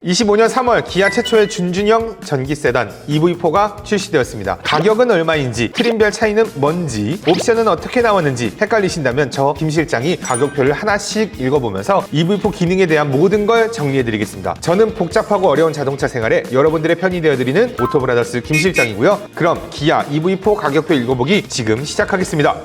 25년 3월 기아 최초의 준준형 전기 세단 EV4가 출시되었습니다. 가격은 얼마인지, 트림별 차이는 뭔지, 옵션은 어떻게 나왔는지 헷갈리신다면 저 김 실장이 가격표를 하나씩 읽어보면서 EV4 기능에 대한 모든 걸 정리해드리겠습니다. 저는 복잡하고 어려운 자동차 생활에 여러분들의 편이 되어드리는 오토브라더스 김 실장이고요. 그럼 기아 EV4 가격표 읽어보기 지금 시작하겠습니다.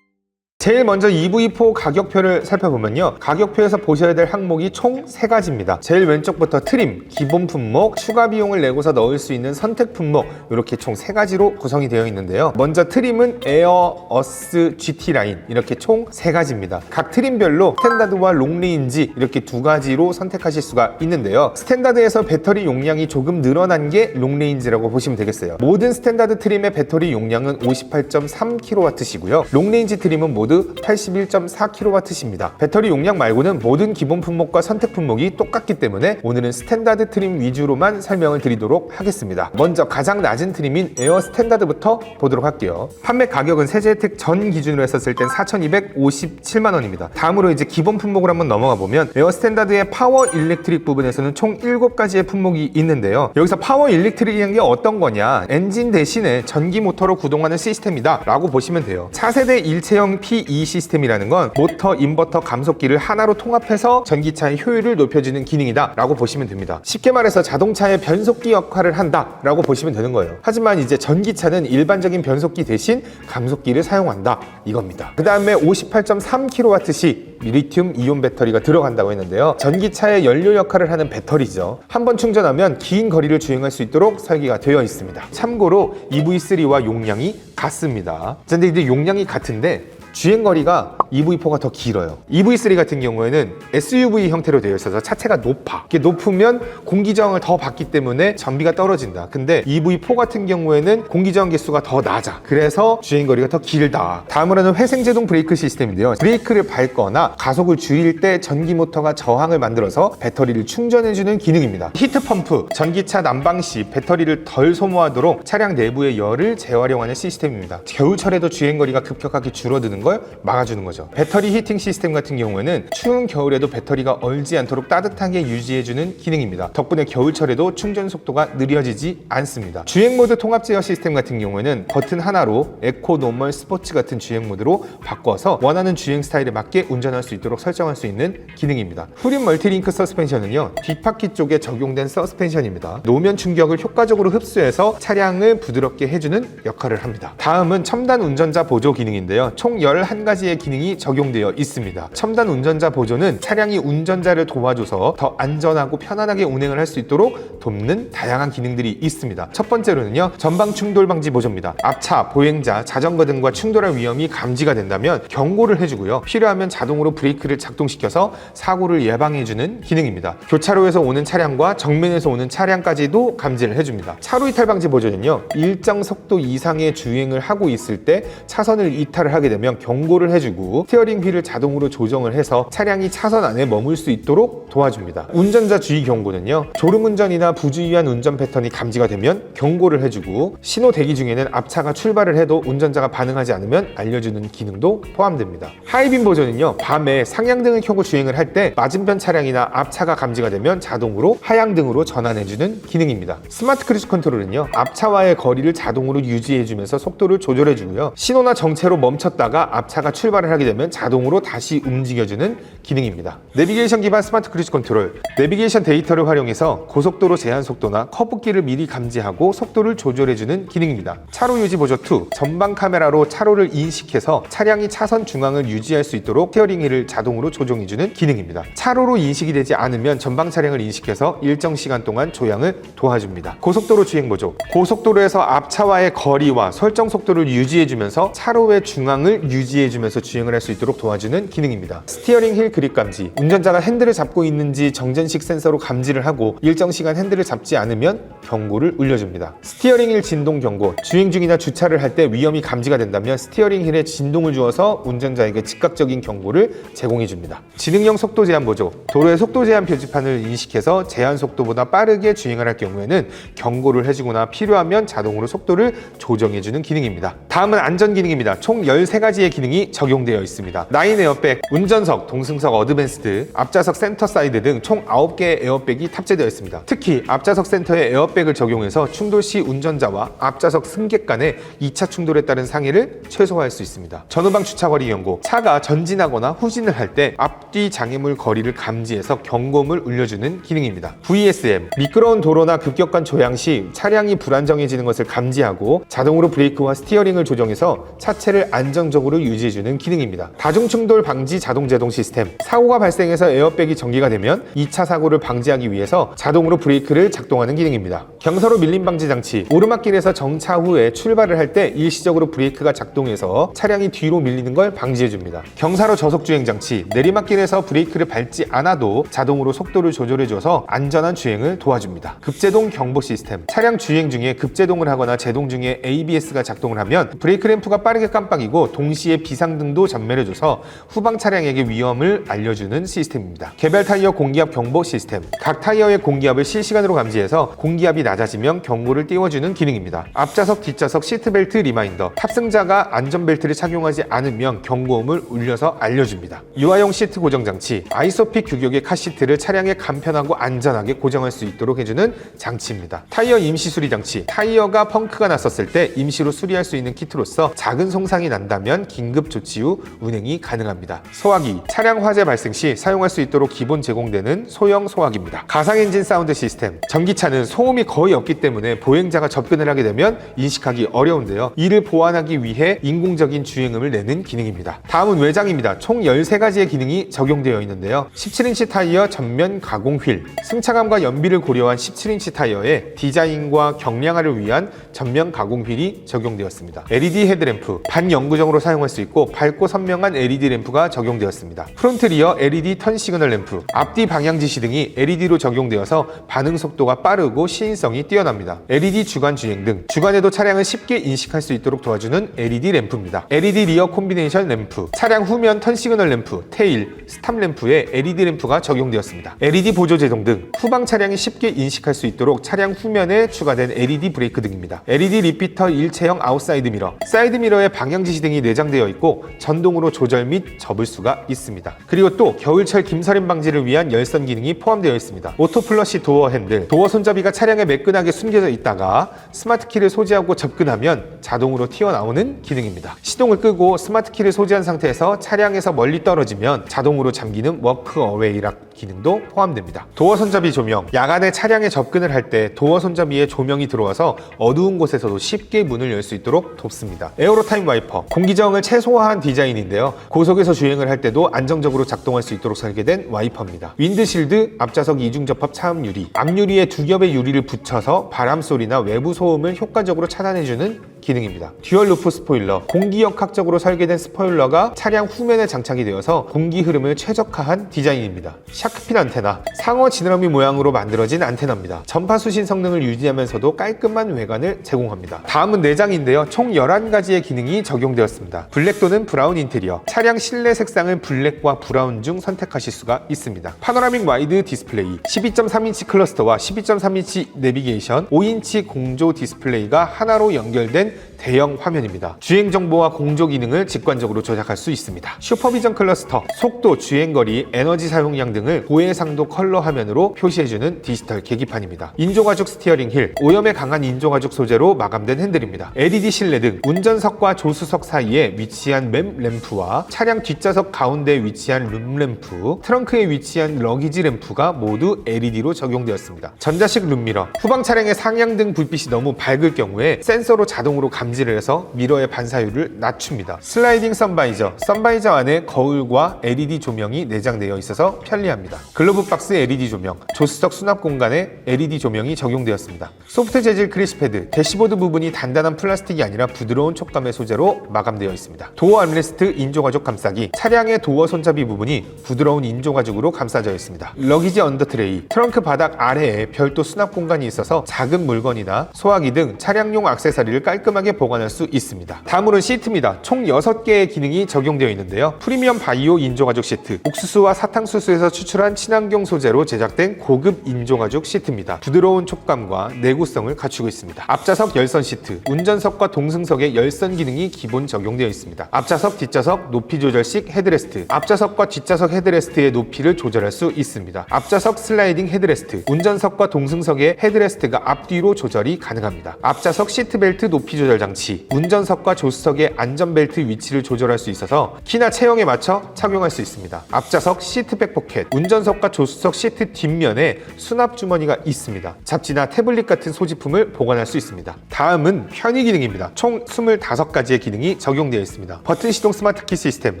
제일 먼저 EV4 가격표를 살펴보면요, 가격표에서 보셔야 될 항목이 총 3가지입니다. 제일 왼쪽부터 트림, 기본 품목, 추가 비용을 내고서 넣을 수 있는 선택 품목, 이렇게 총 3가지로 구성이 되어 있는데요. 먼저 트림은 에어, 어스, GT 라인, 이렇게 총 3가지입니다. 각 트림별로 스탠다드와 롱레인지 이렇게 2가지로 선택하실 수가 있는데요. 스탠다드에서 배터리 용량이 조금 늘어난 게 롱레인지라고 보시면 되겠어요. 모든 스탠다드 트림의 배터리 용량은 58.3kW시고요. 롱레인지 트림은 모두 81.4kW입니다. 배터리 용량 말고는 모든 기본 품목과 선택 품목이 똑같기 때문에 오늘은 스탠다드 트림 위주로만 설명을 드리도록 하겠습니다. 먼저 가장 낮은 트림인 에어 스탠다드부터 보도록 할게요. 판매 가격은 세제 혜택 전 기준으로 했었을 땐 4,257만 원입니다. 다음으로 이제 기본 품목을 한번 넘어가 보면 에어 스탠다드의 파워 일렉트릭 부분에서는 총 7가지의 품목이 있는데요. 여기서 파워 일렉트릭이라는 게 어떤 거냐, 엔진 대신에 전기 모터로 구동하는 시스템이다 라고 보시면 돼요. 차세대 일체형 PE 시스템이라는 건 모터, 인버터, 감속기를 하나로 통합해서 전기차의 효율을 높여주는 기능이다 라고 보시면 됩니다. 쉽게 말해서 자동차의 변속기 역할을 한다 라고 보시면 되는 거예요. 하지만 이제 전기차는 일반적인 변속기 대신 감속기를 사용한다 이겁니다. 그 다음에 58.3kW씩 리튬 이온 배터리가 들어간다고 했는데요. 전기차의 연료 역할을 하는 배터리죠. 한번 충전하면 긴 거리를 주행할 수 있도록 설계가 되어 있습니다. 참고로 EV3와 용량이 같습니다. 근데 이제 용량이 같은데 주행거리가 EV4가 더 길어요. EV3 같은 경우에는 SUV 형태로 되어 있어서 차체가 높아. 이게 높으면 공기저항을 더 받기 때문에 전비가 떨어진다. 근데 EV4 같은 경우에는 공기저항 개수가 더 낮아. 그래서 주행거리가 더 길다. 다음으로는 회생제동 브레이크 시스템인데요. 브레이크를 밟거나 가속을 줄일 때 전기 모터가 저항을 만들어서 배터리를 충전해주는 기능입니다. 히트펌프, 전기차 난방 시 배터리를 덜 소모하도록 차량 내부의 열을 재활용하는 시스템입니다. 겨울철에도 주행거리가 급격하게 줄어드는 걸 막아주는 거죠. 배터리 히팅 시스템 같은 경우에는 추운 겨울에도 배터리가 얼지 않도록 따뜻하게 유지해주는 기능입니다. 덕분에 겨울철에도 충전 속도가 느려지지 않습니다. 주행 모드 통합 제어 시스템 같은 경우에는 버튼 하나로 에코, 노멀, 스포츠 같은 주행 모드로 바꿔서 원하는 주행 스타일에 맞게 운전할 수 있도록 설정할 수 있는 기능입니다. 후륜 멀티링크 서스펜션은요, 뒷바퀴 쪽에 적용된 서스펜션입니다. 노면 충격을 효과적으로 흡수해서 차량을 부드럽게 해주는 역할을 합니다. 다음은 첨단 운전자 보조 기능인데요. 총 11가지의 기능이 적용되어 있습니다. 첨단 운전자 보조는 차량이 운전자를 도와줘서 더 안전하고 편안하게 운행을 할 수 있도록 돕는 다양한 기능들이 있습니다. 첫 번째로는요, 전방 충돌 방지 보조입니다. 앞차, 보행자, 자전거 등과 충돌할 위험이 감지가 된다면 경고를 해주고요. 필요하면 자동으로 브레이크를 작동시켜서 사고를 예방해주는 기능입니다. 교차로에서 오는 차량과 정면에서 오는 차량까지도 감지를 해줍니다. 차로 이탈 방지 보조는요, 일정 속도 이상의 주행을 하고 있을 때 차선을 이탈을 하게 되면 경고를 해주고 스티어링 휠을 자동으로 조정을 해서 차량이 차선 안에 머물 수 있도록 도와줍니다. 운전자 주의 경고는요, 졸음운전이나 부주의한 운전 패턴이 감지가 되면 경고를 해주고, 신호 대기 중에는 앞차가 출발을 해도 운전자가 반응하지 않으면 알려주는 기능도 포함됩니다. 하이빔 보조는요, 밤에 상향등을 켜고 주행을 할 때 맞은편 차량이나 앞차가 감지가 되면 자동으로 하향등으로 전환해주는 기능입니다. 스마트 크루즈 컨트롤은요, 앞차와의 거리를 자동으로 유지해주면서 속도를 조절해주고요, 신호나 정체로 멈췄다가 앞차가 출발을 하게 되면 자동으로 다시 움직여주는 기능입니다. 내비게이션 기반 스마트 크루즈 컨트롤, 내비게이션 데이터를 활용해서 고속도로 제한 속도나 커브길을 미리 감지하고 속도를 조절해주는 기능입니다. 차로 유지 보조 2, 전방 카메라로 차로를 인식해서 차량이 차선 중앙을 유지할 수 있도록 스티어링 휠을 자동으로 조정해주는 기능입니다. 차로로 인식이 되지 않으면 전방 차량을 인식해서 일정 시간 동안 조향을 도와줍니다. 고속도로 주행 보조, 고속도로에서 앞차와의 거리와 설정 속도를 유지해주면서 차로의 중앙을 유지해주면서 주행을 할 수 있도록 도와주는 기능입니다. 스티어링 휠 그립 감지, 운전자가 핸들을 잡고 있는지 정전식 센서로 감지를 하고 일정 시간 핸들을 잡지 않으면 경고를 울려줍니다. 스티어링 휠 진동 경고, 주행 중이나 주차를 할 때 위험이 감지가 된다면 스티어링 휠에 진동을 주어서 운전자에게 즉각적인 경고를 제공해줍니다. 지능형 속도 제한 보조, 도로의 속도 제한 표지판을 인식해서 제한 속도보다 빠르게 주행을 할 경우에는 경고를 해주거나 필요하면 자동으로 속도를 조정해주는 기능입니다. 다음은 안전 기능입니다. 총 13가지의 기능이 적용되어 적용되어 있습니다. 9 에어백, 운전석, 동승석 어드밴스드, 앞좌석 센터 사이드 등 총 9개의 에어백이 탑재되어 있습니다. 특히 앞좌석 센터에 에어백을 적용해서 충돌 시 운전자와 앞좌석 승객 간의 2차 충돌에 따른 상해를 최소화할 수 있습니다. 전후방 주차거리 경고, 차가 전진하거나 후진을 할 때 앞뒤 장애물 거리를 감지해서 경고음을 울려주는 기능입니다. VSM, 미끄러운 도로나 급격한 조향 시 차량이 불안정해지는 것을 감지하고 자동으로 브레이크와 스티어링을 조정해서 차체를 안정적으로 유지해주는 기능입니다. 다중충돌 방지 자동 제동 시스템, 사고가 발생해서 에어백이 전기가 되면 2차 사고를 방지하기 위해서 자동으로 브레이크를 작동하는 기능입니다. 경사로 밀림 방지 장치, 오르막길에서 정차 후에 출발을 할 때 일시적으로 브레이크가 작동해서 차량이 뒤로 밀리는 걸 방지해줍니다. 경사로 저속 주행 장치, 내리막길에서 브레이크를 밟지 않아도 자동으로 속도를 조절해줘서 안전한 주행을 도와줍니다. 급제동 경보 시스템, 차량 주행 중에 급제동을 하거나 제동 중에 ABS가 작동을 하면 브레이크 램프가 빠르게 깜빡이고 동시에 비상등도 전멸해줘서 후방 차량에게 위험을 알려주는 시스템입니다. 개별 타이어 공기압 경보 시스템, 각 타이어의 공기압을 실시간으로 감지해서 공기압이 낮아지면 경고를 띄워주는 기능입니다. 앞좌석, 뒷좌석 시트벨트 리마인더, 탑승자가 안전벨트를 착용하지 않으면 경고음을 울려서 알려줍니다. 유아용 시트 고정 장치, 아이소픽 규격의 카시트를 차량에 간편하고 안전하게 고정할 수 있도록 해주는 장치입니다. 타이어 임시 수리 장치, 타이어가 펑크가 났었을 때 임시로 수리할 수 있는 키트로서 작은 손상이 난다면 긴급 조치 후 운행이 가능합니다. 소화기, 차량 화재 발생 시 사용할 수 있도록 기본 제공되는 소형 소화기입니다. 가상 엔진 사운드 시스템, 전기차는 소음이 거의 없기 때문에 보행자가 접근을 하게 되면 인식하기 어려운데요. 이를 보완하기 위해 인공적인 주행음을 내는 기능입니다. 다음은 외장입니다. 총 13가지의 기능이 적용되어 있는데요. 17인치 타이어 전면 가공 휠, 승차감과 연비를 고려한 17인치 타이어에 디자인과 경량화를 위한 전면 가공 휠이 적용되었습니다. LED 헤드램프, 반영구적으로 사용할 수 있고 밝고 선명한 LED 램프가 적용되었습니다. 프론트 리어 LED 턴 시그널 램프, 앞뒤 방향 지시 등이 LED로 적용되어서 반응 속도가 빠르고 시인성이 뛰어납니다. LED 주간 주행 등, 주간에도 차량을 쉽게 인식할 수 있도록 도와주는 LED 램프입니다. LED 리어 콤비네이션 램프, 차량 후면 턴 시그널 램프, 테일, 스탑 램프에 LED 램프가 적용되었습니다. LED 보조 제동 등, 후방 차량이 쉽게 인식할 수 있도록 차량 후면에 추가된 LED 브레이크 등입니다. LED 리피터 일체형 아웃사이드 미러, 사이드 미러에 방향 지시 등이 내장되어 있고 전동으로 조절 및 접을 수가 있습니다. 그리고 또 겨울철 김서림 방지를 위한 열선 기능이 포함되어 있습니다. 오토 플러시 도어 핸들, 도어 손잡이가 차량에 매끈하게 숨겨져 있다가 스마트 키를 소지하고 접근하면 자동으로 튀어나오는 기능입니다. 시동을 끄고 스마트 키를 소지한 상태에서 차량에서 멀리 떨어지면 자동으로 잠기는 워크 어웨이 락 기능도 포함됩니다. 도어 손잡이 조명, 야간에 차량에 접근을 할 때 도어 손잡이에 조명이 들어와서 어두운 곳에서도 쉽게 문을 열 수 있도록 돕습니다. 에어로타임 와이퍼, 공기저항을 최소화한 디자인인데요. 고속에서 주행을 할 때도 안정적으로 작동할 수 있도록 설계된 와이퍼입니다. 윈드실드, 앞좌석 이중접합 차음 유리, 앞유리에 2겹의 유리를 붙여서 바람 소리나 외부 소음을 효과적으로 차단해주는 기능입니다. 듀얼 루프 스포일러, 공기역학적으로 설계된 스포일러가 차량 후면에 장착이 되어서 공기 흐름을 최적화한 디자인입니다. 샤크핀 안테나, 상어 지느러미 모양으로 만들어진 안테나입니다. 전파 수신 성능을 유지하면서도 깔끔한 외관을 제공합니다. 다음은 내장인데요. 총 11가지의 기능이 적용되었습니다. 블랙 또는 브라운 인테리어, 차량 실내 색상을 블랙과 브라운 중 선택하실 수가 있습니다. 파노라믹 와이드 디스플레이, 12.3인치 클러스터와 12.3인치 내비게이션, 5인치 공조 디스플레이가 하나로 연결된 대형 화면입니다. 주행 정보와 공조 기능을 직관적으로 조작할 수 있습니다. 슈퍼비전 클러스터, 속도, 주행거리, 에너지 사용량 등을 고해상도 컬러 화면으로 표시해주는 디지털 계기판입니다. 인조가죽 스티어링 휠, 오염에 강한 인조가죽 소재로 마감된 핸들입니다. LED 실내 등, 운전석과 조수석 사이에 위치한 맵 램프와 차량 뒷좌석 가운데에 위치한 룸 램프, 트렁크에 위치한 러기지 램프가 모두 LED로 적용되었습니다. 전자식 룸미러, 후방 차량의 상향등 불빛이 너무 밝을 경우에 센서로 자동으로 감지를 해서 미러의 반사율을 낮춥니다. 슬라이딩 선바이저, 선바이저 안에 거울과 LED 조명이 내장되어 있어서 편리합니다. 글로브 박스 LED 조명, 조수석 수납 공간에 LED 조명이 적용되었습니다. 소프트 재질 크리시 패드, 대시보드 부분이 단단한 플라스틱이 아니라 부드러운 촉감의 소재로 마감되어 있습니다. 도어 암레스트 인조가죽 감싸기, 차량의 도어 손잡이 부분이 부드러운 인조가죽으로 감싸져 있습니다. 러기지 언더 트레이, 트렁크 바닥 아래에 별도 수납 공간이 있어서 작은 물건이나 소화기 등 차량용 액세서리를 깔끔하게 보관할 수 있습니다. 다음으로는 시트입니다. 총 6개의 기능이 적용되어 있는데요. 프리미엄 바이오 인조가죽 시트, 옥수수와 사탕수수에서 추출한 친환경 소재로 제작된 고급 인조가죽 시트입니다. 부드러운 촉감과 내구성을 갖추고 있습니다. 앞좌석 열선 시트, 운전석과 동승석의 열선 기능이 기본 적용되어 있습니다. 앞좌석, 뒷좌석 높이 조절식 헤드레스트, 앞좌석과 뒷좌석 헤드레스트의 높이를 조절할 수 있습니다. 앞좌석 슬라이딩 헤드레스트, 운전석과 동승석의 헤드레스트가 앞뒤로 조절이 가능합니다. 앞좌석 시트벨트 높이 조절 장치, 운전석과 조수석의 안전벨트 위치를 조절할 수 있어서 키나 체형에 맞춰 착용할 수 있습니다. 앞좌석 시트백 포켓, 운전석과 조수석 시트 뒷면에 수납 주머니가 있습니다. 잡지나 태블릿 같은 소지품을 보관할 수 있습니다. 다음은 편의 기능입니다. 총 25가지의 기능이 적용되어 있습니다. 버튼 시동 스마트키 시스템,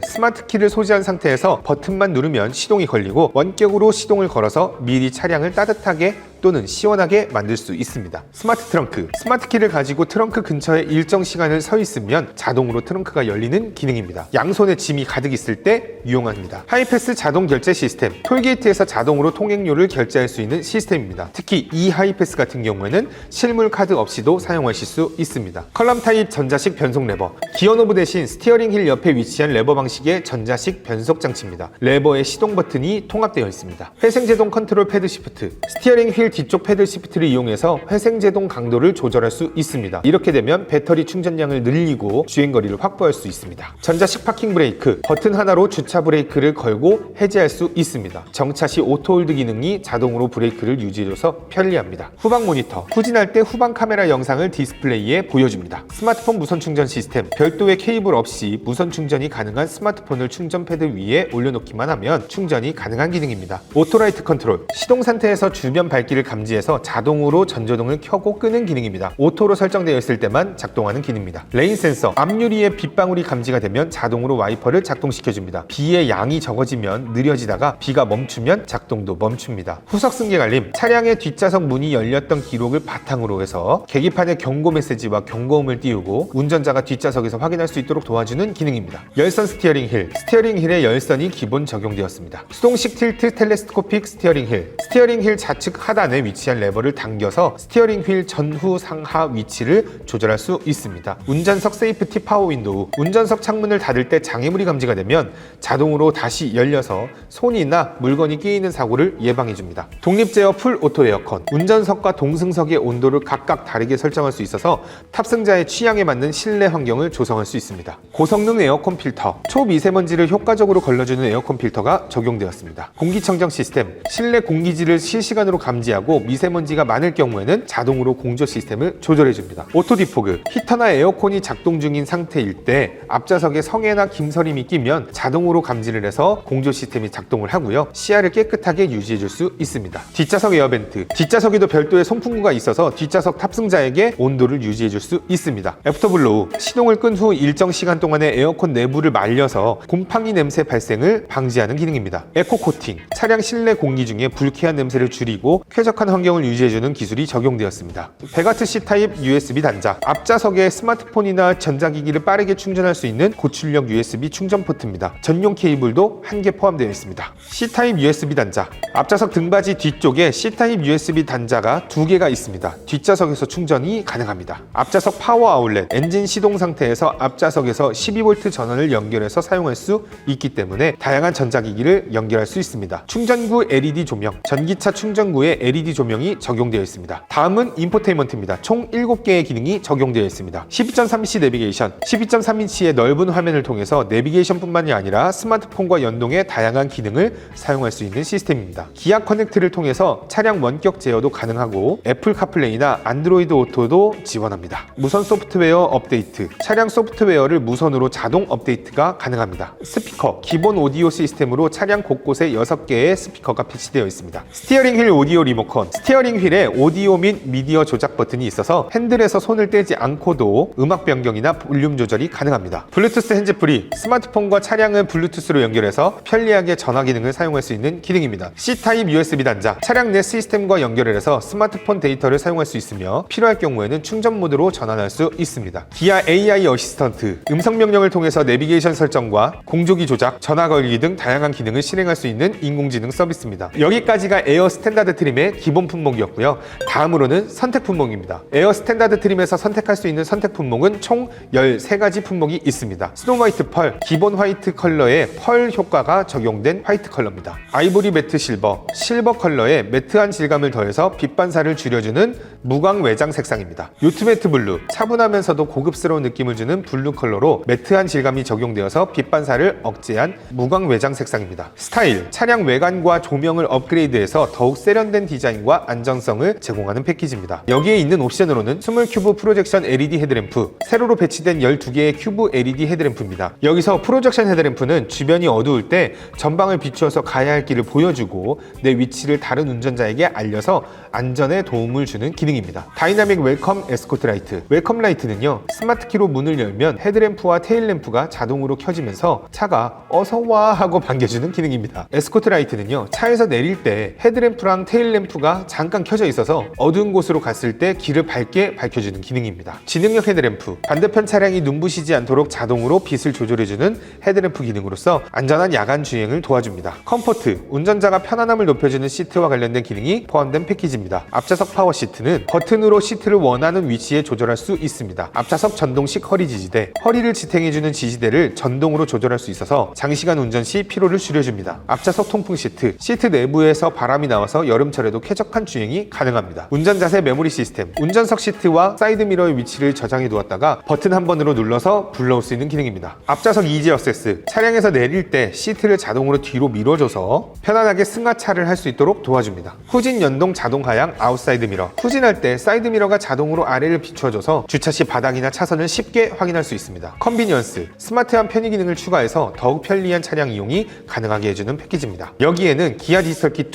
스마트키를 소지한 상태에서 버튼만 누르면 시동이 걸리고 원격으로 시동을 걸어서 미리 차량을 따뜻하게 또는 시원하게 만들 수 있습니다. 스마트 트렁크, 스마트키를 가지고 트렁크 근처에 일정 시간을 서 있으면 자동으로 트렁크가 열리는 기능입니다. 양손에 짐이 가득 있을 때 유용합니다. 하이패스 자동 결제 시스템, 톨게이트에서 자동으로 통행료를 결제할 수 있는 시스템입니다. 특히 이 하이패스 같은 경우에는 실물 카드 없이도 사용하실 수 있습니다. 컬럼 타입 전자식 변속 레버, 기어노브 대신 스티어링 휠 옆에 위치한 레버 방식의 전자식 변속 장치입니다. 레버에 시동 버튼이 통합되어 있습니다. 회생제동 컨트롤 패드 시프트, 스티어링 휠 뒤쪽 패들 시프트를 이용해서 회생제동 강도를 조절할 수 있습니다. 이렇게 되면 배터리 충전량을 늘리고 주행거리를 확보할 수 있습니다. 전자식 파킹 브레이크, 버튼 하나로 주차 브레이크를 걸고 해제할 수 있습니다. 정차 시 오토홀드 기능이 자동으로 브레이크를 유지해줘서 편리합니다. 후방 모니터, 후진할 때 후방 카메라 영상을 디스플레이에 보여줍니다. 스마트폰 무선 충전 시스템, 별도의 케이블 없이 무선 충전이 가능한 스마트폰을 충전 패드 위에 올려놓기만 하면 충전이 가능한 기능입니다. 오토라이트 컨트롤, 시동 상태에서 주변 밝기를 감지해서 자동으로 전조등을 켜고 끄는 기능입니다. 오토로 설정되어 있을 때만 작동하는 기능입니다. 레인 센서, 앞유리에 빗방울이 감지가 되면 자동으로 와이퍼를 작동시켜줍니다. 비의 양이 적어지면 느려지다가 비가 멈추면 작동도 멈춥니다. 후석 승객 알림, 차량의 뒷좌석 문이 열렸던 기록을 바탕으로 해서 계기판에 경고 메시지와 경고음을 띄우고 운전자가 뒷좌석에서 확인할 수 있도록 도와주는 기능입니다. 열선 스티어링 휠, 스티어링 휠에 열선이 기본 적용되었습니다. 수동식 틸트 텔레스코픽 스티어링 휠, 스티어링 휠 좌측 하단에 위치한 레버를 당겨서 스티어링 휠 전후 상하 위치를 조절할 수 있습니다. 운전석 세이프티 파워 윈도우, 운전석 창문을 닫을 때 장애물이 감지가 되면 자동으로 다시 열려서 손이나 물건이 끼이는 사고를 예방해줍니다. 독립 제어 풀 오토 에어컨, 운전석과 동승석의 온도를 각각 다르게 설정할 수 있어서 탑승자의 취향에 맞는 실내 환경을 조성할 수 있습니다. 고성능 에어컨 필터, 초미세먼지를 효과적으로 걸러주는 에어컨 필터가 적용되었습니다. 공기청정 시스템, 실내 공기질을 실시간으로 감지하고 미세먼지가 많을 경우에는 자동으로 공조 시스템을 조절해줍니다. 오토 디포그, 히터나 에어컨이 작동 중인 상태일 때 앞좌석에 성에나 김서림이 끼면 자동으로 감지를 해서 공조 시스템이 작동을 하고요. 시야를 깨끗하게 유지해줄 수 있습니다. 뒷좌석 에어벤트, 뒷좌석에도 별도의 송풍구가 있어서 뒷좌석 탑승자에게 온도를 유지해줄 수 있습니다. 애프터블로우, 시동을 끈 후 일정 시간 동안에 에어컨 내부를 말려서 곰팡이 냄새 발생을 방지하는 기능입니다. 에코 코팅, 차량 실내 공기 중에 불쾌한 냄새를 줄이고 쾌적한 환경을 유지해주는 기술이 적용되었습니다. 100W C타입 USB 단자, 앞좌석에 스마트폰이나 전자기기를 빠르게 충전할 수 있는 고출력 USB 충전 포트입니다. 전용 케이블도 한 개 포함되어 있습니다. C타입 USB 단자, 앞좌석 등받이 뒤쪽에 C타입 USB 단자가 2개가 있습니다. 뒷좌석에서 충전이 가능합니다. 앞좌석 파워 아울렛, 엔진 시동 상태에서 앞좌석에서 12V 전원을 연결해서 사용할 수 있기 때문에 다양한 전자기기를 연결할 수 있습니다. 충전구 LED 조명, 전기차 충전구에 LED 조명이 적용되어 있습니다. 다음은 인포테인먼트입니다. 총 7개의 기능이 적용되어 있습니다. 12.3인치 내비게이션, 12.3인치의 넓은 화면을 통해서 내비게이션뿐만이 아니라 스마트폰과 연동해 다양한 기능을 사용할 수 있는 시스템입니다. 기아 커넥트를 통해서 차량 원격 제어도 가능하고 애플 카플레이나 안드로이드 오토도 지원합니다. 무선 소프트웨어 업데이트, 차량 소프트웨어를 무선으로 자동 업데이트가 가능합니다. 스피커, 기본 오디오 시스템으로 차량 곳곳에 6개의 스피커가 배치되어 있습니다. 스티어링 휠 오디오 리모컨, 스티어링 휠에 오디오 및 미디어 조작 버튼이 있어서 핸들에서 손을 떼지 않고도 음악 변경이나 볼륨 조절이 가능합니다. 블루투스 핸즈프리, 스마트폰과 차량을 블루투스로 연결해서 편리하게 전화 기능을 사용할 수 있는 기능입니다. C타입 USB 단자, 차량 내 시스템과 연결을 해서 스마트폰 데이터를 사용할 수 있으며 필요할 경우에는 충전 모드로 전환할 수 있습니다. 기아 AI 어시스턴트, 음성 명령을 통해서 내비게이션 설정과 공조기 조작, 전화 걸기 등 다양한 기능을 실행할 수 있는 인공지능 서비스입니다. 여기까지가 에어 스탠다드 트림의 게 기본 품목이었고요. 다음으로는 선택 품목입니다. 에어 스탠다드 트림에서 선택할 수 있는 선택 품목은 총 13가지 품목이 있습니다. 스노우 화이트 펄, 기본 화이트 컬러에 펄 효과가 적용된 화이트 컬러입니다. 아이보리 매트 실버, 실버 컬러에 매트한 질감을 더해서 빛 반사를 줄여주는 무광 외장 색상입니다. 요트 매트 블루, 차분하면서도 고급스러운 느낌을 주는 블루 컬러로 매트한 질감이 적용되어서 빛 반사를 억제한 무광 외장 색상입니다. 스타일, 차량 외관과 조명을 업그레이드해서 더욱 세련된 디자인과 안정성을 제공하는 패키지입니다. 여기에 있는 옵션으로는 스몰 큐브 프로젝션 LED 헤드램프, 세로로 배치된 12개의 큐브 LED 헤드램프입니다. 여기서 프로젝션 헤드램프는 주변이 어두울 때 전방을 비추어서 가야 할 길을 보여주고 내 위치를 다른 운전자에게 알려서 안전에 도움을 주는 기능입니다. 다이나믹 웰컴 에스코트 라이트, 웰컴 라이트는요, 스마트 키로 문을 열면 헤드램프와 테일램프가 자동으로 켜지면서 차가 어서와 하고 반겨주는 기능입니다. 에스코트 라이트는요, 차에서 내릴 때 헤드램프랑 테일램프가 잠깐 켜져 있어서 어두운 곳으로 갔을 때 길을 밝게 밝혀주는 기능입니다. 지능형 헤드램프, 반대편 차량이 눈부시지 않도록 자동으로 빛을 조절해주는 헤드램프 기능으로서 안전한 야간 주행을 도와줍니다. 컴포트, 운전자가 편안함을 높여주는 시트와 관련된 기능이 포함된 패키지입니다. 앞좌석 파워 시트는 버튼으로 시트를 원하는 위치에 조절할 수 있습니다. 앞좌석 전동식 허리 지지대, 허리를 지탱해주는 지지대를 전동으로 조절할 수 있어서 장시간 운전 시 피로를 줄여줍니다. 앞좌석 통풍 시트, 시트 내부에서 바람이 나와서 여름철에도 쾌적한 주행이 가능합니다. 운전 자세 메모리 시스템, 운전석 시트와 사이드 미러의 위치를 저장해 두었다가 버튼 한 번으로 눌러서 불러올 수 있는 기능입니다. 앞좌석 이지 어세스, 차량에서 내릴 때 시트를 자동으로 뒤로 밀어줘서 편안하게 승하차를 할 수 있도록 도와줍니다. 후진 연동 자동 하향 아웃사이드 미러, 후진할 때 사이드 미러가 자동으로 아래를 비추어줘서 주차 시 바닥이나 차선을 쉽게 확인할 수 있습니다. 컨비니언스, 스마트한 편의 기능을 추가해서 더욱 편리한 차량 이용이 가능하게 해주는 패키지입니다. 여기에는 기아 디지털 키 2,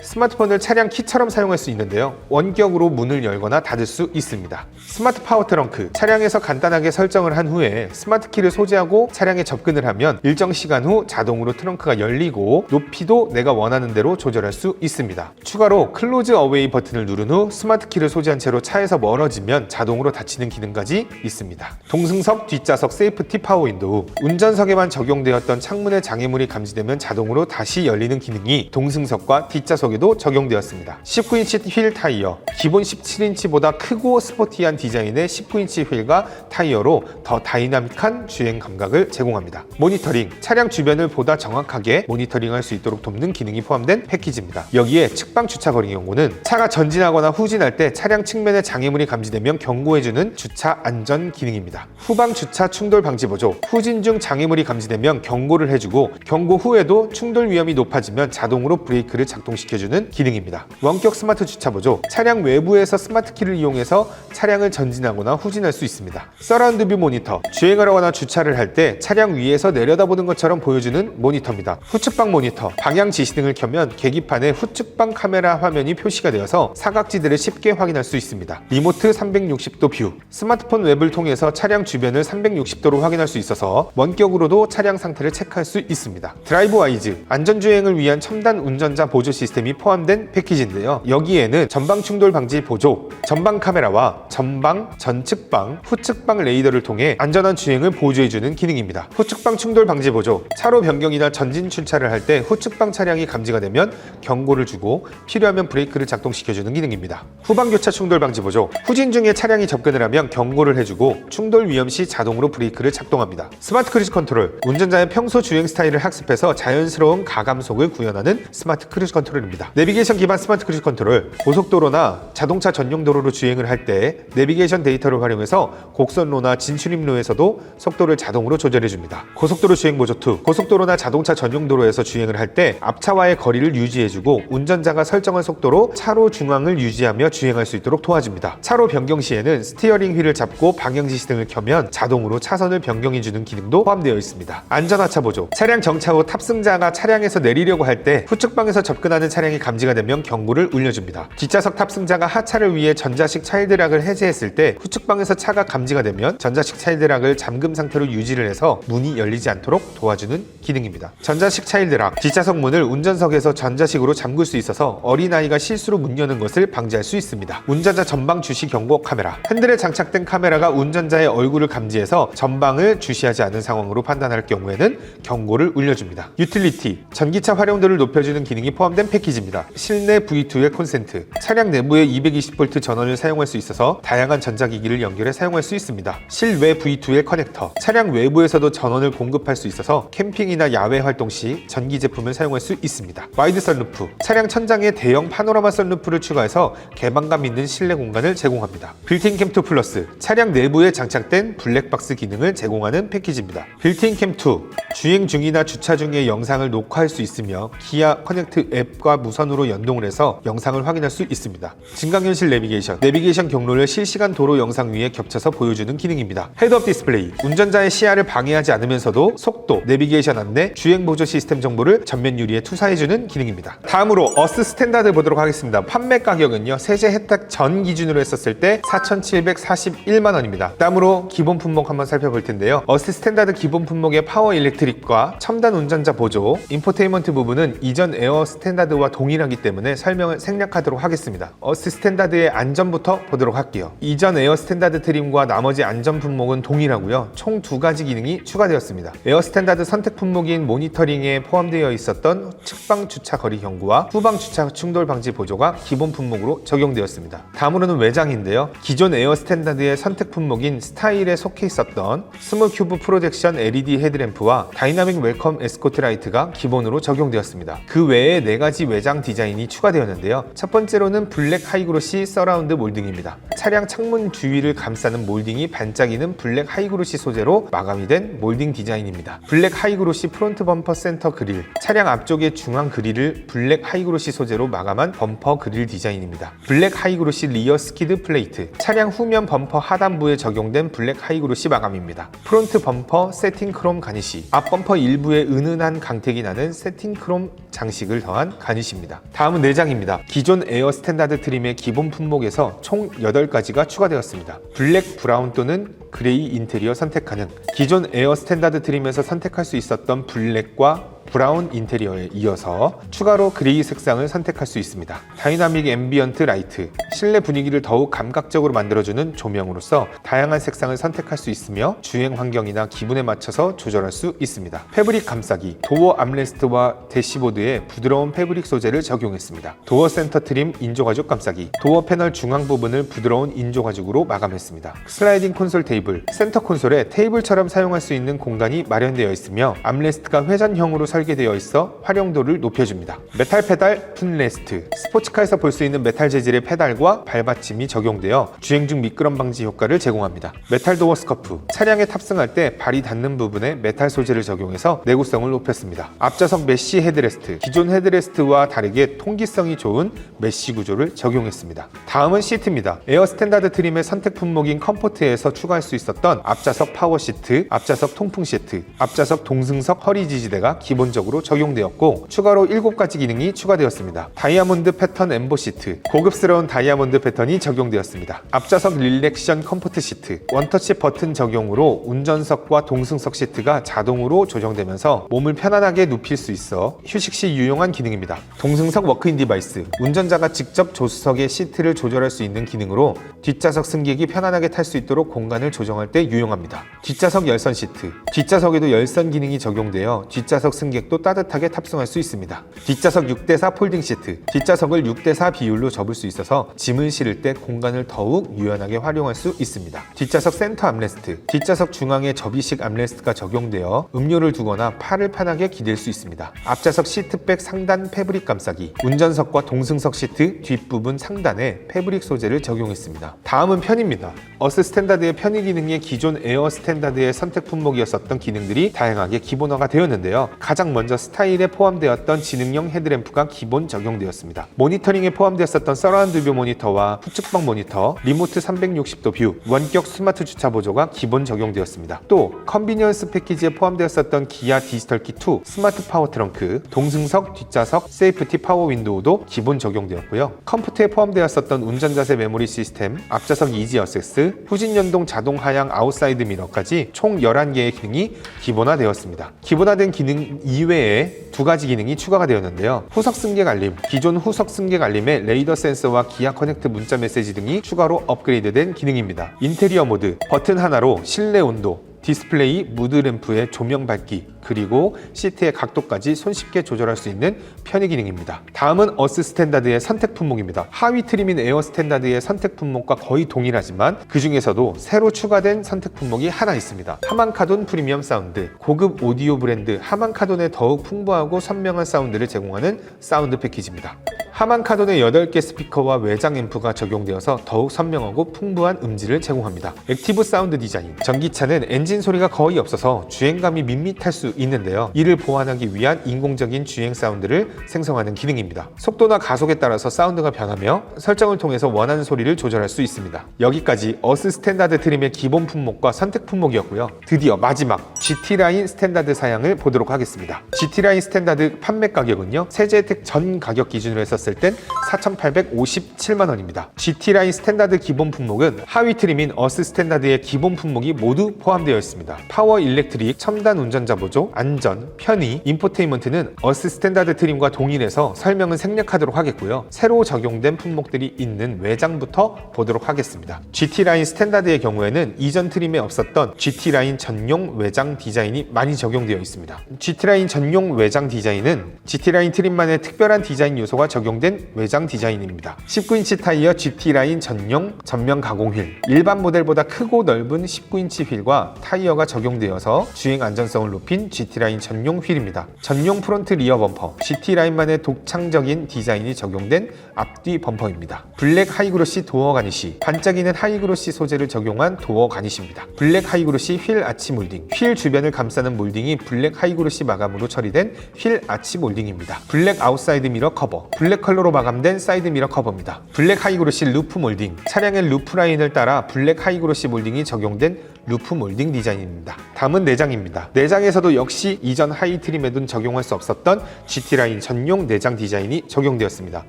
스마트폰을 차량 키처럼 사용할 수 있는데요, 원격으로 문을 열거나 닫을 수 있습니다. 스마트 파워 트렁크, 차량에서 간단하게 설정을 한 후에 스마트 키를 소지하고 차량에 접근을 하면 일정 시간 후 자동으로 트렁크가 열리고 높이도 내가 원하는 대로 조절할 수 있습니다. 추가로 클로즈 어웨이 버튼을 누른 후 스마트 키를 소지한 채로 차에서 멀어지면 자동으로 닫히는 기능까지 있습니다. 동승석 뒷좌석 세이프티 파워 윈도우, 운전석에만 적용되었던 창문의 장애물이 감지되면 자동으로 다시 열리는 기능이 동승석과 뒷좌석에도 적용되었습니다. 19인치 휠 타이어, 기본 17인치보다 크고 스포티한 디자인의 19인치 휠과 타이어로 더 다이나믹한 주행 감각을 제공합니다. 모니터링, 차량 주변을 보다 정확하게 모니터링할 수 있도록 돕는 기능이 포함된 패키지입니다. 여기에 측방 주차 거리 경고는 차가 전진하거나 후진할 때 차량 측면에 장애물이 감지되면 경고해주는 주차 안전 기능입니다. 후방 주차 충돌 방지 보조, 후진 중 장애물이 감지되면 경고를 해주고 경고 후에도 충돌 위험이 높아지면 자동으로 브레이크를 작동시켜주는 기능입니다. 원격 스마트 주차 보조, 차량 외부에서 스마트 키를 이용해서 차량을 전진하거나 후진할 수 있습니다. 서라운드 뷰 모니터, 주행을 하거나 주차를 할 때 차량 위에서 내려다보는 것처럼 보여주는 모니터입니다. 후측방 모니터, 방향 지시등을 켜면 계기판에 후측방 카메라 화면이 표시가 되어서 사각지대를 쉽게 확인할 수 있습니다. 리모트 360도 뷰, 스마트폰 웹을 통해서 차량 주변을 360도로 확인할 수 있어서 원격으로도 차량 상태를 체크할 수 있습니다. 드라이브 와이즈, 안전주행을 위한 첨단 운전자 보조 시스템이 포함된 패키지인데요, 여기에는 전방 충돌 방지 보조, 전방 카메라와 전방, 전측방, 후측방 레이더를 통해 안전한 주행을 보조해주는 기능입니다. 후측방 충돌 방지 보조, 차로 변경이나 전진 출차를 할 때 후측방 차량이 감지가 되면 경고를 주고 필요하면 브레이크를 작동시켜주는 기능입니다. 후방 교차 충돌 방지 보조, 후진 중에 차량이 접근을 하면 경고를 해주고 충돌 위험 시 자동으로 브레이크를 작동합니다. 스마트 크루즈 컨트롤, 운전자의 평소 주행 스타일을 학습해서 자연스러운 가감속을 구현하는 스마트 크루즈 컨트롤입니다. 내비게이션 기반 스마트 크루즈 컨트롤, 고속도로나 자동차 전용 도로로 주행을 할 때 내비게이션 데이터를 활용해서 곡선로나 진출입로에서도 속도를 자동으로 조절해줍니다. 고속도로 주행 모조 2, 고속도로나 자동차 전용 도로에서 주행을 할 때 앞차와의 거리를 유지해주고 운전자가 설정한 속도로 차로 중앙을 유지하며 주행할 수 있도록 도와줍니다. 차로 변경 시에는 스티어링 휠을 잡고 방향 지시등을 켜면 자동으로 차선을 변경해주는 기능도 포함되어 있습니다. 안전하차 보조, 차량 정차 후 탑승자가 차량에서 내리려고 할 때 후측방에서 접근하는 차량이 감지가 되면 경고를 울려줍니다. 뒷좌석 탑승자가 하차를 위해 전자식 차일드락을 해제했을 때 후측방에서 차가 감지가 되면 전자식 차일드락을 잠금 상태로 유지를 해서 문이 열리지 않도록 도와주는 기능입니다. 전자식 차일드락, 뒷좌석 문을 운전석에서 전자식으로 잠글 수 있어서 어린아이가 실수로 문 여는 것을 방지할 수 있습니다. 운전자 전방 주시 경고 카메라, 핸들에 장착된 카메라가 운전자의 얼굴을 감지해서 전방을 주시하지 않은 상황으로 판단할 경우에는 경고를 울려줍니다. 유틸리티, 전기차 활용도를 높여주는 기능이 포함된 패키지 패키지입니다. 실내 V2의 콘센트, 차량 내부에 220V 전원을 사용할 수 있어서 다양한 전자기기를 연결해 사용할 수 있습니다. 실외 V2의 커넥터, 차량 외부에서도 전원을 공급할 수 있어서 캠핑이나 야외 활동 시 전기 제품을 사용할 수 있습니다. 와이드 선루프, 차량 천장에 대형 파노라마 선루프를 추가해서 개방감 있는 실내 공간을 제공합니다. 빌트인 캠2 플러스, 차량 내부에 장착된 블랙박스 기능을 제공하는 패키지입니다. 빌트인 캠2, 주행 중이나 주차 중에 영상을 녹화할 수 있으며 기아 커넥트 앱과 무선으로 연동을 해서 영상을 확인할 수 있습니다. 증강현실 내비게이션 경로를 실시간 도로 영상 위에 겹쳐서 보여주는 기능입니다. 헤드업 디스플레이, 운전자의 시야를 방해하지 않으면서도 속도, 내비게이션 안내, 주행 보조 시스템 정보를 전면 유리에 투사해주는 기능입니다. 다음으로 어스 스탠다드 보도록 하겠습니다. 판매 가격은요, 세제 혜택 전 기준으로 했었을 때 4,741만원입니다. 다음으로 기본 품목 한번 살펴볼 텐데요. 어스 스탠다드 기본 품목의 파워 일렉트릭과 첨단 운전자 보조, 인포테인먼트 부분은 이전 에어 스탠다드와 동일하기 때문에 설명을 생략하도록 하겠습니다. 어스 스탠다드의 안전부터 보도록 할게요. 이전 에어 스탠다드 트림과 나머지 안전 품목은 동일하고요. 총 2가지 기능이 추가되었습니다. 에어 스탠다드 선택 품목인 모니터링에 포함되어 있었던 측방 주차 거리 경고와 후방 주차 충돌 방지 보조가 기본 품목으로 적용되었습니다. 다음으로는 외장인데요. 기존 에어 스탠다드의 선택 품목인 스타일에 속해 있었던 스몰 큐브 프로젝션 LED 헤드램프와 다이나믹 웰컴 에스코트 라이트가 기본으로 적용되었습니다. 그 외에 4가지 외장 디자인이 추가되었는데요. 첫 번째로는 블랙 하이그로시 서라운드 몰딩입니다. 차량 창문 주위를 감싸는 몰딩이 반짝이는 블랙 하이그로시 소재로 마감이 된 몰딩 디자인입니다. 블랙 하이그로시 프론트 범퍼 센터 그릴, 차량 앞쪽의 중앙 그릴을 블랙 하이그로시 소재로 마감한 범퍼 그릴 디자인입니다. 블랙 하이그로시 리어 스키드 플레이트, 차량 후면 범퍼 하단부에 적용된 블랙 하이그로시 마감입니다. 프론트 범퍼 세팅 크롬 가니시, 앞 범퍼 일부에 은은한 강택이 나는 세팅 크롬 장식을 더한 가니시입니다. 다음은 내장입니다. 기존 에어 스탠다드 트림의 기본 품목에서 총 8가지가 추가되었습니다. 블랙, 브라운 또는 그레이 인테리어 선택 가능. 기존 에어 스탠다드 트림에서 선택할 수 있었던 블랙과 브라운 인테리어에 이어서 추가로 그레이 색상을 선택할 수 있습니다. 다이나믹 앰비언트 라이트, 실내 분위기를 더욱 감각적으로 만들어주는 조명으로서 다양한 색상을 선택할 수 있으며 주행 환경이나 기분에 맞춰서 조절할 수 있습니다. 패브릭 감싸기, 도어 암레스트와 대시보드에 부드러운 패브릭 소재를 적용했습니다. 도어 센터 트림 인조가죽 감싸기, 도어 패널 중앙 부분을 부드러운 인조가죽으로 마감했습니다. 슬라이딩 콘솔 테이블, 센터 콘솔에 테이블처럼 사용할 수 있는 공간이 마련되어 있으며 암레스트가 회전형으로 설계되어 있어 활용도를 높여줍니다. 메탈 페달 풋레스트, 스포츠카에서 볼 수 있는 메탈 재질의 페달과 발받침이 적용되어 주행 중 미끄럼 방지 효과를 제공합니다. 메탈 도어 스커프, 차량에 탑승할 때 발이 닿는 부분에 메탈 소재를 적용해서 내구성을 높였습니다. 앞좌석 메쉬 헤드레스트, 기존 헤드레스트와 다르게 통기성이 좋은 메쉬 구조를 적용했습니다. 다음은 시트입니다. 에어 스탠다드 트림의 선택 품목인 컴포트에서 추가할 수 있었던 앞좌석 파워 시트, 앞좌석 통풍 시트, 앞좌석 동승석 허리 지지대가 기본적으로 적용되었고 추가로 7가지 기능이 추가되었습니다. 다이아몬드 패턴 엠보 시트, 고급스러운 다이아몬드 패턴이 적용되었습니다. 앞좌석 릴렉션 컴포트 시트, 원터치 버튼 적용으로 운전석과 동승석 시트가 자동으로 조정되면서 몸을 편안하게 눕힐 수 있어 휴식 시 유용한 기능입니다. 동승석 워크인 디바이스, 운전자가 직접 조수석의 시트를 조절할 수 있는 기능으로 뒷좌석 승객이 편안하게 탈 수 있도록 공간을 조정할 때 유용합니다. 뒷좌석 열선 시트, 뒷좌석에도 열선 기능이 적용되어 뒷좌석 승객도 따뜻하게 탑승할 수 있습니다. 뒷좌석 6대4 폴딩 시트, 뒷좌석을 6대4 비율로 접을 수 있어서 짐을 실을 때 공간을 더욱 유연하게 활용할 수 있습니다. 뒷좌석 센터 암레스트, 뒷좌석 중앙에 접이식 암레스트가 적용되어 음료를 두거나 팔을 편하게 기댈 수 있습니다. 앞좌석 시트백 상단 패브릭 감싸기, 운전석과 동승석 시트 뒷부분 상단에 패브릭 소재를 적용했습니다. 다음은 편입니다. 어스 스탠다드의 편의 기능에 기존 에어 스탠다드의 선택 품목이었었던 기능들이 다양하게 기본화가 되었는데요. 가장 먼저 스타일에 포함되었던 지능형 헤드램프가 기본 적용되었습니다. 모니터링에 포함되었었던 서라운드 뷰 모니터와 후측방 모니터, 리모트 360도 뷰, 원격 스마트 주차 보조가 기본 적용되었습니다. 또 컨비니언스 패키지에 포함되었었던 기아 디지털 키 2, 스마트 파워 트렁크, 동승석, 뒷좌석, 세이프티 파워 윈도우도 기본 적용되었고요. 컴포트에 포함되었었던 운전자세 메모리 시스템, 앞좌석 이지 어세스, 후진 연동 자동 하향 아웃사이드 미러까지 총 11개의 기능이 기본화되었습니다. 기본화된 기능 이외에 2가지 기능이 추가가 되었는데요. 후석 승객 알림, 기존 후석 승객 알림에 레이더 센서와 기아 커넥트 문자 메시지 등이 추가로 업그레이드된 기능입니다. 인테리어 모드, 버튼 하나로 실내 온도, 디스플레이, 무드램프의 조명 밝기, 그리고 시트의 각도까지 손쉽게 조절할 수 있는 편의 기능입니다. 다음은 어스 스탠다드의 선택 품목입니다. 하위 트림인 에어 스탠다드의 선택 품목과 거의 동일하지만 그 중에서도 새로 추가된 선택 품목이 하나 있습니다. 하만카돈 프리미엄 사운드. 고급 오디오 브랜드 하만카돈에 더욱 풍부하고 선명한 사운드를 제공하는 사운드 패키지입니다. 하만카돈의 8개 스피커와 외장 앰프가 적용되어서 더욱 선명하고 풍부한 음질을 제공합니다. 액티브 사운드 디자인. 전기차는 엔진 소리가 거의 없어서 주행감이 밋밋할 수 있는데요. 이를 보완하기 위한 인공적인 주행 사운드를 생성하는 기능입니다. 속도나 가속에 따라서 사운드가 변하며 설정을 통해서 원하는 소리를 조절할 수 있습니다. 여기까지 어스 스탠다드 트림의 기본 품목과 선택 품목이었고요. 드디어 마지막 GT라인 스탠다드 사양을 보도록 하겠습니다. GT라인 스탠다드 판매 가격은요, 세제 혜택 전 가격 기준으로 했었을 땐 4,857만 원입니다. GT라인 스탠다드 기본 품목은 하위 트림인 어스 스탠다드의 기본 품목이 모두 포함되어 있습니다. 파워 일렉트릭, 첨단 운전자 보조, 안전, 편의, 인포테인먼트는 어스 스탠다드 트림과 동일해서 설명은 생략하도록 하겠고요. 새로 적용된 품목들이 있는 외장부터 보도록 하겠습니다. GT라인 스탠다드의 경우에는 이전 트림에 없었던 GT라인 전용 외장 디자인이 많이 적용되어 있습니다. GT라인 전용 외장 디자인은 GT라인 트림만의 특별한 디자인 요소가 적용된 외장 디자인입니다. 19인치 타이어 GT라인 전용 전면 가공 휠. 일반 모델보다 크고 넓은 19인치 휠과 타이어가 적용되어서 주행 안전성을 높인 GT라인 전용 휠입니다. 전용 프론트 리어 범퍼. GT라인만의 독창적인 디자인이 적용된 앞뒤 범퍼입니다. 블랙 하이그로시 도어 가니쉬. 반짝이는 하이그로시 소재를 적용한 도어 가니쉬입니다. 블랙 하이그로시 휠 아치 몰딩. 휠 주변을 감싸는 몰딩이 블랙 하이그로시 마감으로 처리된 휠 아치 몰딩입니다. 블랙 아웃사이드 미러 커버. 블랙 컬러로 마감된 사이드 미러 커버입니다. 블랙 하이그로시 루프 몰딩. 차량의 루프 라인을 따라 블랙 하이그로시 몰딩이 적용된 루프 몰딩 디자인입니다. 다음은 내장입니다. 내장에서도 역시 이전 하이 트림에도 적용할 수 없었던 GT라인 전용 내장 디자인이 적용되었습니다.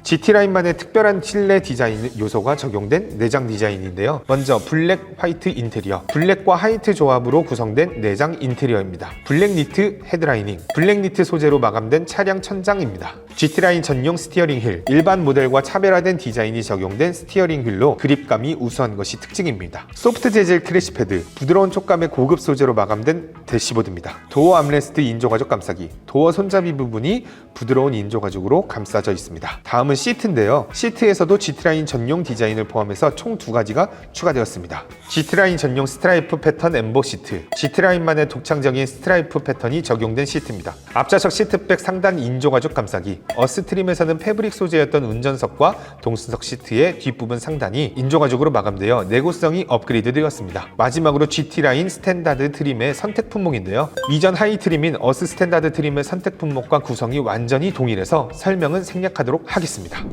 GT라인만의 특별한 실내 디자인 요소가 적용된 내장 디자인인데요. 먼저 블랙 화이트 인테리어. 블랙과 화이트 조합으로 구성된 내장 인테리어입니다. 블랙 니트 헤드라이닝. 블랙 니트 소재로 마감된 차량 천장입니다. GT라인 전용 스티어링 휠. 일반 모델과 차별화된 디자인이 적용된 스티어링 휠로 그립감이 우수한 것이 특징입니다. 소프트 재질 크래시 패드. 부드러운 촉감의 고급 소재로 마감된 대시보드입니다. 도어 암레스트 인조가죽 감싸기. 도어 손잡이 부분이 부드러운 인조가죽으로 감싸져 있습니다. 다음은 시트인데요. 시트에서도 GT라인 전용 디자인을 포함해서 총 2가지가 추가되었습니다. GT라인 전용 스트라이프 패턴 엠보 시트. GT라인만의 독창적인 스트라이프 패턴이 적용된 시트입니다. 앞좌석 시트백 상단 인조가죽 감싸기. 어스 트림에서는 패브릭 소재였던 운전석과 동승석 시트의 뒷부분 상단이 인조가죽으로 마감되어 내구성이 업그레이드 되었습니다. 마지막으로 GT라인 스탠다드 트림의 선택 품목인데요. 이전 하이 트림인 어스 스탠다드 트림의 선택 품목과 구성이 완전히 동일해서 설명은 생략하도록 하겠습니다.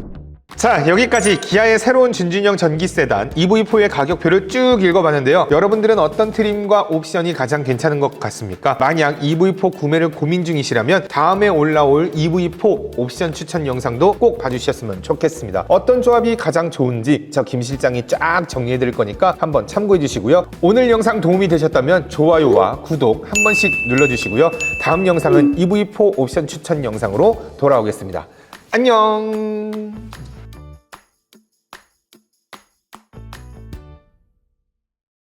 자, 여기까지 기아의 새로운 준준형 전기 세단 EV4의 가격표를 쭉 읽어봤는데요. 여러분들은 어떤 트림과 옵션이 가장 괜찮은 것 같습니까? 만약 EV4 구매를 고민 중이시라면 다음에 올라올 EV4 옵션 추천 영상도 꼭 봐주셨으면 좋겠습니다. 어떤 조합이 가장 좋은지 저 김 실장이 쫙 정리해 드릴 거니까 한번 참고해 주시고요. 오늘 영상 도움이 되셨다면 좋아요와 구독 한 번씩 눌러주시고요. 다음 영상은 EV4 옵션 추천 영상으로 돌아오겠습니다. 안녕.